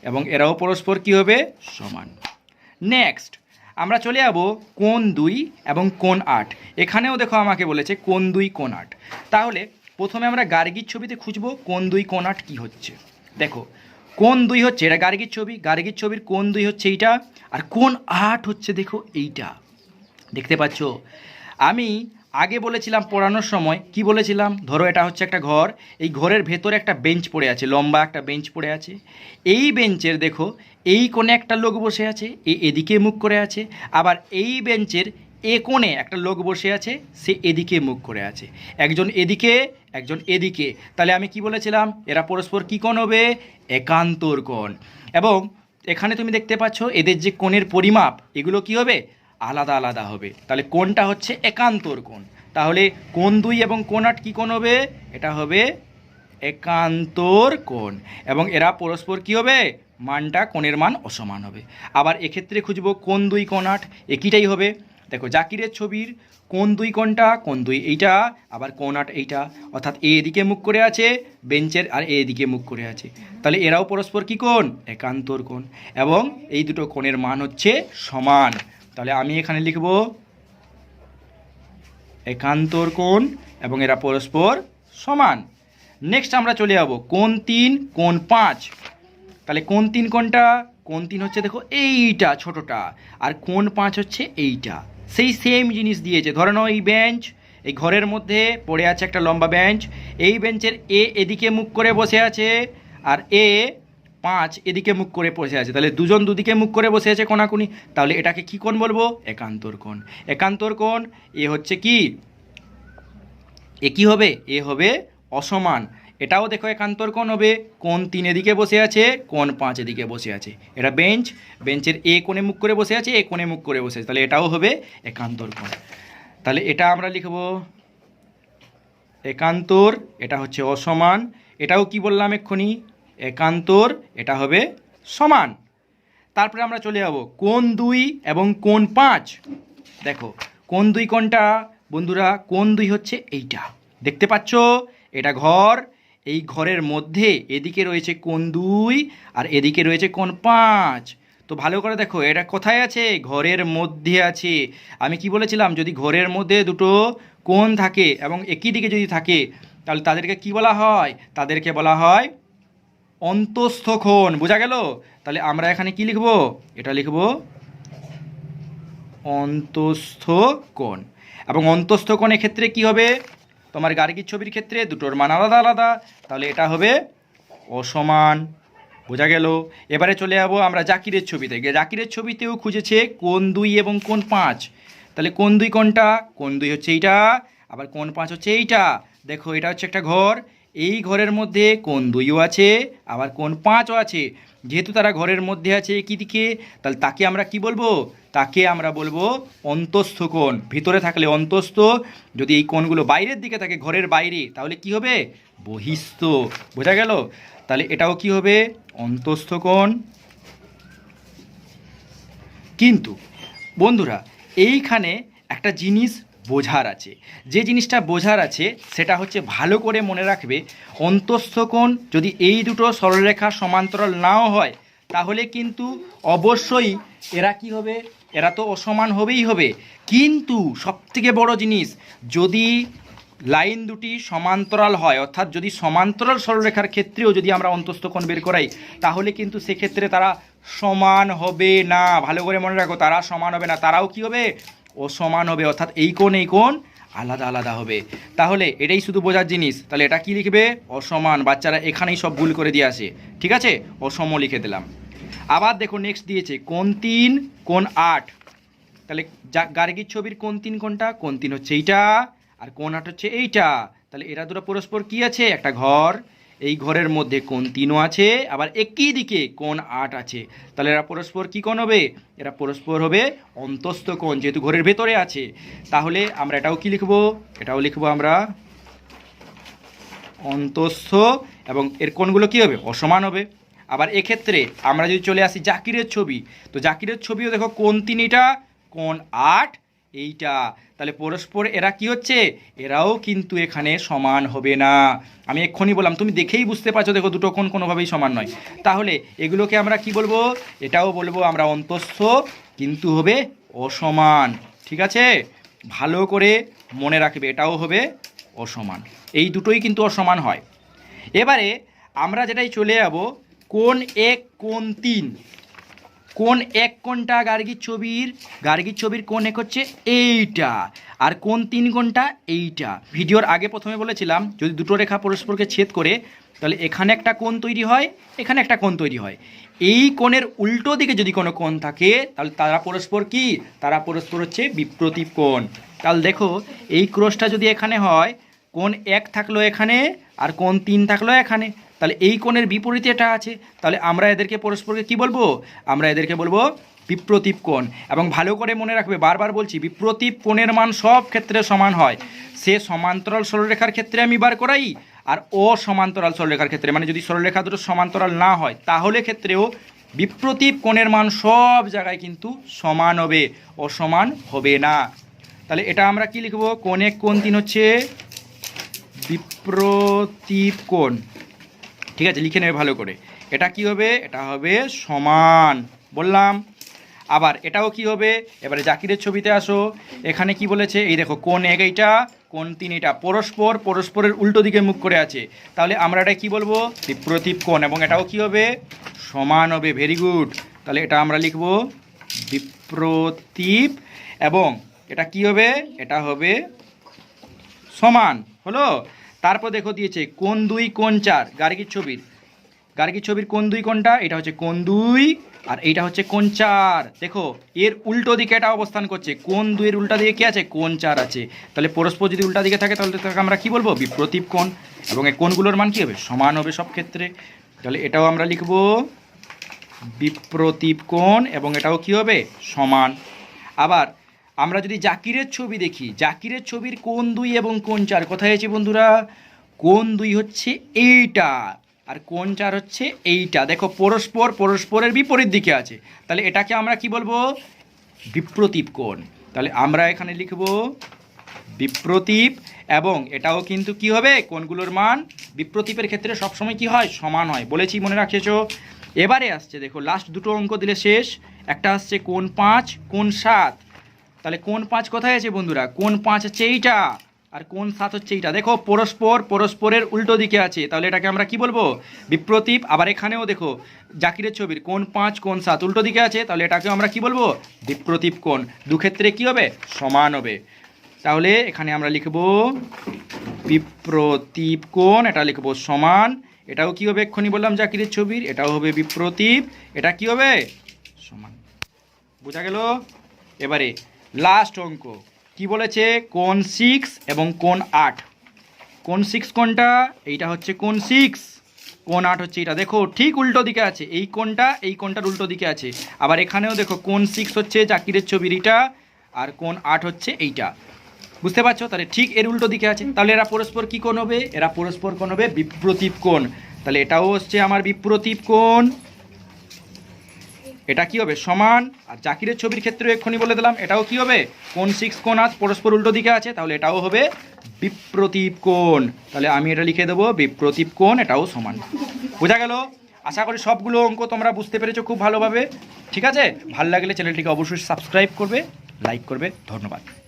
এবং এরাও পরস্পর কি হবে? সমান। নেক্সট আমরা চলে যাব কোণ 2 এবং কোণ 8। এখানেও দেখো আমাকে বলেছে কোণ 2 কোণ 8। তাহলে প্রথমে আমরা গার্গীর ছবিতে খুঁজব কোণ 2 কোণ 8 কী হচ্ছে। দেখো কোণ 2 হচ্ছে, এটা গার্গীর ছবি, গার্গীর ছবির কোণ 2 হচ্ছে এইটা, আর কোণ 8 হচ্ছে দেখো এইটা। দেখতে পাচ্ছ? আমি আগে বলেছিলাম পড়ানোর সময়, কি বলেছিলাম? ধরো এটা হচ্ছে একটা ঘর, এই ঘরের ভেতরে একটা বেঞ্চ পড়ে আছে, লম্বা একটা বেঞ্চ পড়ে আছে। এই বেঞ্চের দেখো এই কোণে একটা লোক বসে আছে, এদিকে মুখ করে আছে, আবার এই বেঞ্চের এ কোণে একটা লোক বসে আছে, সে এদিকে মুখ করে আছে। একজন এদিকে, একজন এদিকে। তাহলে আমি কি বলেছিলাম? এরা পরস্পর কী কোণ হবে? একান্তর কোণ। এবং এখানে তুমি দেখতে পাচ্ছ এদের যে কোণের পরিমাপ, এগুলো কি হবে? আলাদা আলাদা হবে। তাহলে কোণটা হচ্ছে একান্তর কোণ। তাহলে কোণ 2 এবং কোণ 8 কী কোণ হবে? এটা হবে একান্তর কোণ এবং এরা পরস্পর কি হবে? মানটা, কোণের মান অসমান হবে। আবার এক্ষেত্রে খুঁজব কোণ 2 কোণ 8, একইটাই হবে। দেখো জাকিরের ছবির কোণ 2 কোণটা, কোণ 2 এইটা, আবার কোণ 8 এইটা, অর্থাৎ এ এদিকে মুখ করে আছে বেঞ্চের আর এ এদিকে মুখ করে আছে। তাহলে এরাও পরস্পর কী কোণ? একান্তর কোণ এবং এই দুটো কোণের মান হচ্ছে সমান। তাহলে আমি এখানে লিখব একান্তর কোণ এবং এরা পরস্পর সমান। নেক্সট আমরা চলে যাব কোণ 3 কোণ 5। তাহলে কোণ 3 কোণটা? কোণ 3 হচ্ছে দেখো এইটা ছোটটা, আর কোণ 5 হচ্ছে এইটা। সেই সেম জিনিস দিয়েছে। ধরে নাও এই বেঞ্চ, এই ঘরের মধ্যে পড়ে আছে একটা লম্বা বেঞ্চ, এই বেঞ্চের এ এদিকে মুখ করে বসে আছে আর এ 5 এদিকে মুখ করে বসে আছে। তাহলে দুজন দুদিকে মুখ করে বসে আছে কোণাকুনি, তাহলে এটাকে কি কোণ বলবো? একান্তর কোণ। একান্তর কোণ এ হচ্ছে কি? এ কী হবে? এ হবে অসমান। এটাও দেখো একান্তর কোণ হবে। কোণ 3 এদিকে বসে আছে, কোণ 5 এদিকে বসে আছে। এটা বেঞ্চ, বেঞ্চের এ কোণে মুখ করে বসে আছে, এ কোণে মুখ করে বসে আছে, তাহলে এটাও হবে একান্তর কোণ। তাহলে এটা আমরা লিখব একান্তর, এটা হচ্ছে অসমান। এটাও কি বললাম এক্ষুনি? একান্তর, এটা হবে সমান। তারপরে আমরা চলে যাব কোণ 2 এবং কোণ 5। দেখো কোণ 2 কোণটা বন্ধুরা, কোণ 2 হচ্ছে এইটা, দেখতে পাচ্ছ? এটা ঘর, এই ঘরের মধ্যে এদিকে রয়েছে কোণ 2 আর এদিকে রয়েছে কোণ 5। তো ভালো করে দেখো এটা কোথায় আছে? ঘরের মধ্যে আছে। আমি কি বলেছিলাম? যদি ঘরের মধ্যে দুটো কোণ থাকে এবং একই দিকে যদি থাকে, তাহলে তাদেরকে কি বলা হয়? তাদেরকে বলা হয় অন্তস্থ কোণ। বোঝা গেল? তাহলে আমরা এখানে কি লিখব? এটা লিখব অন্তস্থ কোণ। এবং অন্তস্থ কোণের ক্ষেত্রে কি হবে? তোমার গার্গীর ছবির ক্ষেত্রে দুটোর মান আলাদা আলাদা, তাহলে এটা হবে অসমান। বোঝা গেল? এবারে চলে যাব আমরা জাকিরের ছবিতে। জাকিরের ছবিতেও খুঁজেছে কোণ 2 এবং কোণ 5। তাহলে কোণ 2 কোণটা? কোণ 2 হচ্ছে এইটা, আবার কোণ 5 হচ্ছে এইটা। দেখো এটা হচ্ছে একটা ঘর, এই ঘরের মধ্যে কোণ 2ও আছে আবার কোণ 5ও আছে। যেহেতু তারা ঘরের মধ্যে আছে একই দিকে, তাহলে তাকে আমরা কি বলবো? তাকে আমরা বলবো অন্তস্থ কোণ। ভিতরে থাকলে অন্তস্থ, যদি এই কোণগুলো বাইরের দিকে থাকে, ঘরের বাইরে, তাহলে কি হবে? বহিস্থ। বোঝা গেল? তাহলে এটাও কি হবে? অন্তস্থ কোণ। কিন্তু বন্ধুরা এইখানে একটা জিনিস বোঝার আছে। যে জিনিসটা বোঝার আছে সেটা হচ্ছে ভালো করে মনে রাখবে, অন্তস্থ কোণ যদি এই দুটো সরলরেখা সমান্তরাল নাও হয়, তাহলে কিন্তু অবশ্যই এরা কি হবে? এরা তো অসমান হবেই হবে। কিন্তু সবথেকে বড় জিনিস, যদি লাইন দুটি সমান্তরাল হয়, অর্থাৎ যদি সমান্তরাল সরলরেখার ক্ষেত্রেও যদি আমরা অন্তস্থ কোণ বের করাই, তাহলে কিন্তু সেক্ষেত্রে তারা সমান হবে না। ভালো করে মনে রাখো, তারা সমান হবে না, তারাও কি হবে? অসমান হবে। অর্থাৎ এই কোণ আলাদা আলাদা হবে। তাহলে এটাই শুধু বোঝার জিনিস। তাহলে এটা কি লিখবে? অসমান। বাচ্চারা এখানেই সব ভুল করে দিয়ে আসে, ঠিক আছে? অসম লিখে দিলাম। আবার দেখো নেক্সট দিয়েছে কোণ 3 কোণ 8, তাহলে গার্গীর ছবির কোণ 3 কোনটা? কোণ 3 হচ্ছে এইটা, আর কোণ 8 হচ্ছে এইটা। তাহলে এরা দুটো পরস্পর কি আছে? একটা ঘর, এই ঘরের মধ্যে কোণ 3ও আছে, আবার একই দিকে কোণ 8 আছে। তাহলে এরা পরস্পর কি কোণ হবে? এরা পরস্পর হবে অন্তস্থ কোণ, যেহেতু ঘরের ভেতরে আছে। তাহলে আমরা এটাও কি লিখবো? এটাও লিখবো আমরা অন্তস্থ, এবং এর কোণগুলো কি হবে? অসমান হবে। আবার এক্ষেত্রে আমরা যদি চলে আসি জাকিরের ছবি, তো জাকিরের ছবিও দেখো কোণ 3 এটা, কোণ 8 এইটা। তাহলে পরস্পর এরা কি হচ্ছে? এরাও কিন্তু এখানে সমান হবে না। আমি এক্ষুনি বললাম, তুমি দেখেই বুঝতে পারছো, দেখো দুটো কোণ কোনোভাবেই সমান নয়। তাহলে এগুলোকে আমরা কি বলবো? এটাও বলবো আমরা অন্তস্থ, কিন্তু হবে অসমান। ঠিক আছে, ভালো করে মনে রাখবে, এটাও হবে অসমান। এই দুটোই কিন্তু অসমান হয়। এবারে আমরা যেটাই চলে যাব, কোণ 1 কোণ 3। কোণ 1 কোণটা গার্গীর ছবির কোণ 1 হচ্ছে এইটা, আর কোণ 3 কোণটা এইটা। ভিডিওর আগে প্রথমে বলেছিলাম, যদি দুটো রেখা পরস্পরকে ছেদ করে, তাহলে এখানে একটা কোণ তৈরি হয়, এখানে একটা কোণ তৈরি হয়। এই কোণের উল্টো দিকে যদি কোনো কোণ থাকে, তাহলে তারা পরস্পর কি? তারা পরস্পর হচ্ছে বিপ্রতীপ কোণ। তাহলে দেখো, এই ক্রসটা যদি এখানে হয়, কোণ 1 থাকলো এখানে, আর কোণ 3 থাকলো এখানে, তাহলে এই কোণের বিপরীতে এটা আছে। তাহলে আমরা এদেরকে পরস্পরকে কি বলবো? আমরা এদেরকে বলবো বিপ্রতীপ কোণ। এবং ভালো করে মনে রাখবে, বারবার বলছি, বিপ্রতীপ কোণের মান সব ক্ষেত্রে সমান হয়। সে সমান্তরাল সরলরেখার ক্ষেত্রে আমি বার করাই, আর অসমান্তরাল সরলরেখার ক্ষেত্রে, মানে যদি সরলরেখা দুটো সমান্তরাল না হয়, তাহলে ক্ষেত্রেও বিপ্রতীপ কোণের মান সব জায়গায় কিন্তু সমান হবে, অসমান হবে না। তাহলে এটা আমরা কি লিখবো? কোণ 1 কোণ 3 হচ্ছে বিপ্রতীপ কোণ। ঠিক আছে, লিখে নেবে ভালো করে। এটা কি হবে? এটা হবে সমান, বললাম। আবার এটাও কি হবে? এবারে জাকিরের ছবিতে আসো, এখানে কি বলেছে? এই দেখো, কোণ 1 এইটা, কোণ 3 এটা, পরস্পরের উল্টো দিকে মুখ করে আছে। তাহলে আমরা এটা কি বলবো? বিপ্রতীপ কোণ, এবং এটাও কি হবে? সমান হবে। Very good. তাহলে এটা আমরা লিখবো বিপ্রতীপ, এবং এটা কি হবে? এটা হবে সমান। হলো? তারপর দেখো দিয়েছে কোণ 2 কোণ 4 গার্গীর ছবির কোণ 2 কোণটা? এটা হচ্ছে কোণ 2, আর এইটা হচ্ছে কোণ 4। দেখো, এর উল্টো দিকে এটা অবস্থান করছে। কোণ 2 এর উল্টা দিকে কি আছে? কোণ 4 আছে। তাহলে পরস্পর যদি উল্টা দিকে থাকে, তাহলে তাকে আমরা কি বলবো? বিপ্রতীপ কোণ। এবং এই কোণগুলোর মান কি হবে? সমান হবে সব ক্ষেত্রে। তাহলে এটাও আমরা লিখবো বিপ্রতীপ কোণ, এবং এটাও কি হবে? সমান। আবার আমরা যদি জাকিরের ছবি দেখি, জাকিরের ছবির কোণ 2 এবং কোণ 4 কোথায় আছে বন্ধুরা? কোণ 2 হচ্ছে এইটা, আর কোণ 4 হচ্ছে এইটা। দেখো, পরস্পরের বিপরীত দিকে আছে। তাহলে এটাকে আমরা কি বলবো? বিপ্রতীপ কোণ। তাহলে আমরা এখানে লিখব বিপ্রতীপ, এবং এটাও কিন্তু কি হবে? কোণগুলোর মান বিপ্রতীপের ক্ষেত্রে সবসময় কি হয়? সমান হয়। বলেছি, মনে রাখেছো? এবারে আসছে, দেখো, লাস্ট দুটো অঙ্ক দিলে শেষ। একটা আসছে কোণ 5 কোণ 7। তাহলে কোণ 5 কোথায় আছে বন্ধুরা? কোণ 5 হচ্ছে এইটা, আর কোণ 7 হচ্ছে এইটা। দেখো, পরস্পরের উল্টো দিকে আছে। তাহলে এটাকে আমরা কি বলবো? বিপ্রতীপ। আবার এখানেও দেখো, জাকিরের ছবির কোণ 5 কোণ 7 উল্টো দিকে আছে, তাহলে এটাকে আমরা কি বলবো? বিপ্রতীপ কোণ। দুক্ষেত্রে কি হবে? সমান হবে। তাহলে এখানে আমরা লিখব বিপ্রতীপ কোণ, এটা লিখব সমান। এটাও কি হবে? এক্ষুনি বললাম জাকিরের ছবির, এটাও হবে বিপ্রতীপ। এটা কি হবে? সমান। বোঝা গেল? এবারে লাস্ট অঙ্ক কি বলেছে? কোণ 6 এবং কোণ 8। কোণ 6 কোনটা? এইটা হচ্ছে কোণ 6, কোণ 8 হচ্ছে এটা। দেখো, ঠিক উল্টো দিকে আছে। এই কোণটার উল্টো দিকে আছে। আবার এখানেও দেখো, কোণ 6 হচ্ছে জাকিরের ছবির এটা, আর কোণ 8 হচ্ছে এইটা। বুঝতে পারছো? তাহলে ঠিক এর উল্টো দিকে আছে। তাহলে এরা পরস্পর কি কোণ হবে? এরা পরস্পর কোণ হবে বিপ্রতীপ কোণ। তাহলে এটাও হচ্ছে আমার বিপ্রতীপ কোণ। এটা কি হবে? সমান। আর জাকিরের ছবির ক্ষেত্রে এক্ষুনি বলে দিলাম, এটাও কি হবে? কোণ 6 কোণ 8 পরস্পর উল্টো দিকে আছে, তাহলে এটাও হবে বিপ্রতীপ কোণ। তাহলে আমি এটা লিখে দেবো বিপ্রতীপ কোণ, এটাও সমান। বোঝা গেল? আশা করি সবগুলো অঙ্ক তোমরা বুঝতে পেরেছো খুব ভালোভাবে। ঠিক আছে? ভালো লাগলে চ্যানেলটিকে অবশ্যই সাবস্ক্রাইব করবে, লাইক করবে। ধন্যবাদ।